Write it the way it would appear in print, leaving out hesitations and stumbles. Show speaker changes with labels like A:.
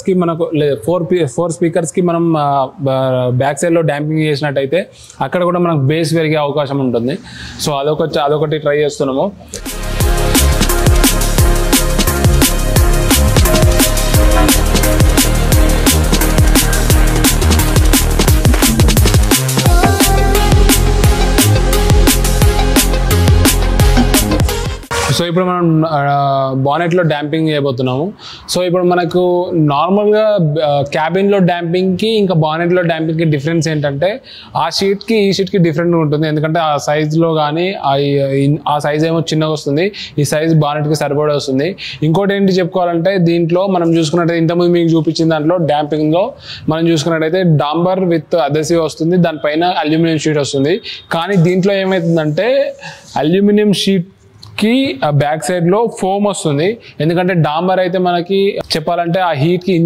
A: కి మనకు 4 స్పీకర్స్ కి మనం బ్యాక్ సైడ్ లో డాంపింగ్ చేసినట్టయితే అక్కడ కూడా మనకు బేస్ పెరిగే అవకాశం ఉంటుంది. సో అదొకటి ట్రై చేస్తున్నాము. సో ఇప్పుడు మనం బానెట్లో డాంపింగ్ చేయబోతున్నాము. సో ఇప్పుడు మనకు నార్మల్గా క్యాబిన్లో డాంపింగ్కి ఇంకా బానెట్లో డాంపింగ్కి డిఫరెన్స్ ఏంటంటే ఆ షీట్కి ఈ షీట్కి డిఫరెంట్గా ఉంటుంది. ఎందుకంటే ఆ సైజులో కానీ ఆ సైజ్ ఏమో చిన్నగా వస్తుంది, ఈ సైజ్ బానెట్కి సరిపడే వస్తుంది. ఇంకోటి ఏంటి చెప్పుకోవాలంటే దీంట్లో మనం చూసుకున్నట్టయితే ఇంతకుముందు మీకు చూపించిన దాంట్లో డాంపింగ్లో మనం చూసుకున్నట్టయితే డాంబర్ విత్ అదెసివ్ వస్తుంది, దానిపైన అల్యూమినియం షీట్ వస్తుంది. కానీ దీంట్లో ఏమవుతుందంటే అల్యూమినియం షీట్ కి బ్యాక్ సైడ్ లో ఫోమ్ వస్తుంది. ఎందుకంటే డాంబర్ అయితే మనకి చెప్పాలంటే ఆ హీట్ కి